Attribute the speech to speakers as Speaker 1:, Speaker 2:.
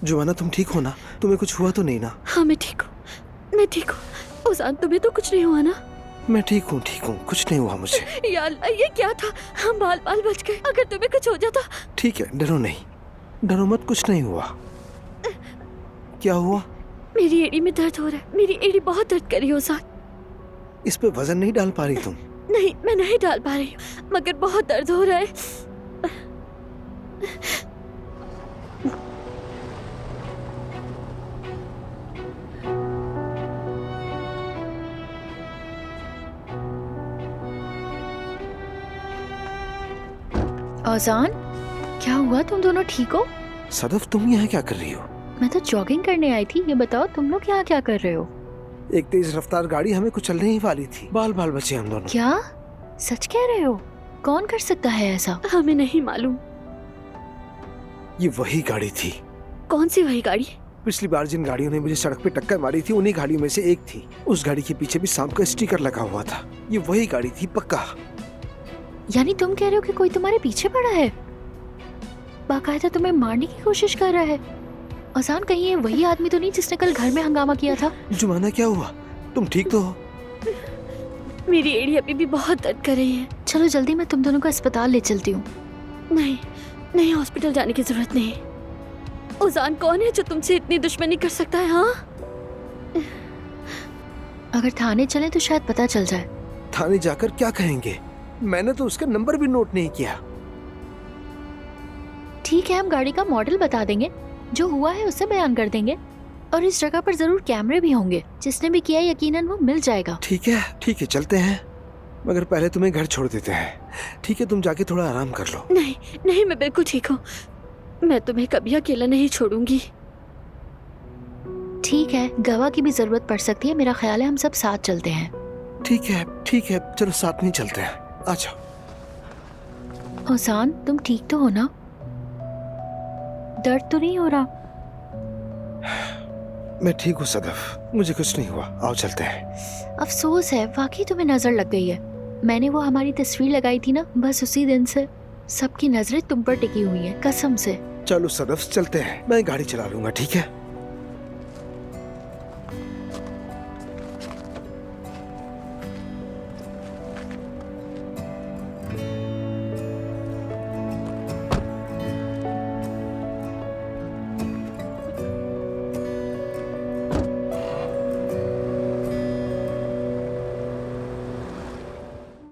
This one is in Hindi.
Speaker 1: जोआना तुम ठीक हो ना? तुम्हें कुछ हुआ तो नहीं ना?
Speaker 2: हाँ मैं ठीक हूँ, मैं ठीक हूँ। उजान तुम्हें तो कुछ नहीं हुआ ना?
Speaker 1: मैं ठीक हूँ, कुछ नहीं हुआ मुझे।
Speaker 2: या अल्लाह, ये क्या था? हम बाल बाल बच गए। अगर तुम्हें कुछ हो जाता।
Speaker 1: ठीक है, डरो नहीं, डरो मत, कुछ नहीं हुआ। क्या हुआ?
Speaker 2: मेरी एड़ी में दर्द हो रहा है, मेरी एड़ी बहुत दर्द कर रही है उजान।
Speaker 1: इस पे वजन नहीं डाल पा रही तुम?
Speaker 2: नहीं, मैं नहीं डाल पा रही हूँ, मगर बहुत दर्द हो रहा है।
Speaker 3: औजान, क्या हुआ? तुम दोनों ठीक हो?
Speaker 1: सदफ, तुम यहाँ क्या कर रही हो?
Speaker 3: मैं तो जॉगिंग करने आई थी। ये बताओ तुम लोग यहाँ क्या कर रहे हो?
Speaker 1: एक तेज रफ्तार गाड़ी हमें कुचलने ही वाली थी, बाल बाल बचे हम दोनों।
Speaker 3: क्या सच कह रहे हो? कौन कर सकता है ऐसा?
Speaker 2: हमें नहीं मालूम।
Speaker 1: ये वही गाड़ी थी।
Speaker 2: कौन सी वही गाड़ी?
Speaker 1: पिछली बार जिन गाड़ियों ने मुझे सड़क पे टक्कर मारी थी, उन्हीं गाड़ियों में से एक थी। उस गाड़ी के पीछे भी सांप का स्टिकर लगा हुआ था। ये वही गाड़ी थी, पक्का।
Speaker 3: यानी तुम कह रहे हो कि कोई तुम्हारे पीछे पड़ा है, बाकायदा तुम्हें मारने की कोशिश कर रहा है? औजान, कहीं ये वही आदमी तो नहीं जिसने कल घर में हंगामा किया था?
Speaker 1: जुमाना, क्या हुआ? तुम ठीक तो हो?
Speaker 2: मेरी एड़ी अभी भी बहुत दर्द कर रही है।
Speaker 3: चलो जल्दी, मैं तुम दोनों को अस्पताल ले चलती हूँ।
Speaker 2: नहीं नहीं, हॉस्पिटल जाने की जरूरत नहीं। उजान कौन है जो तुमसे इतनी दुश्मनी कर सकता है? हाँ,
Speaker 3: अगर थाने चले तो शायद पता चल जाए।
Speaker 1: थाने जाकर क्या कहेंगे? मैंने तो उसका नंबर भी नोट नहीं किया।
Speaker 3: ठीक है, हम गाड़ी का मॉडल बता देंगे, जो हुआ है उससे बयान कर देंगे, और इस जगह पर जरूर कैमरे भी होंगे। जिसने भी किया यकीनन वो मिल जाएगा।
Speaker 1: ठीक है, चलते हैं। मगर पहले तुम्हें घर छोड़ देते हैं, ठीक है? तुम जाके थोड़ा आराम कर लो।
Speaker 2: नहीं नहीं, मैं बिल्कुल ठीक हूँ। मैं तुम्हें कभी अकेला नहीं छोड़ूंगी।
Speaker 3: ठीक है, गवाह की भी जरूरत पड़ सकती है। मेरा ख्याल है हम सब साथ चलते हैं।
Speaker 1: ठीक है, चलो साथ में चलते हैं। आ जाओ।
Speaker 3: औजान, तुम ठीक तो हो ना? दर्द तो नहीं हो रहा?
Speaker 1: मैं ठीक हूँ सदफ, मुझे कुछ नहीं हुआ। आओ चलते हैं।
Speaker 3: अफसोस है, वाकई तुम्हें नजर लग गई है। मैंने वो हमारी तस्वीर लगाई थी ना, बस उसी दिन से सबकी नजरें तुम पर टिकी हुई हैं, कसम से।
Speaker 1: चलो सदफ, चलते हैं। मैं गाड़ी चला लूंगा, ठीक है?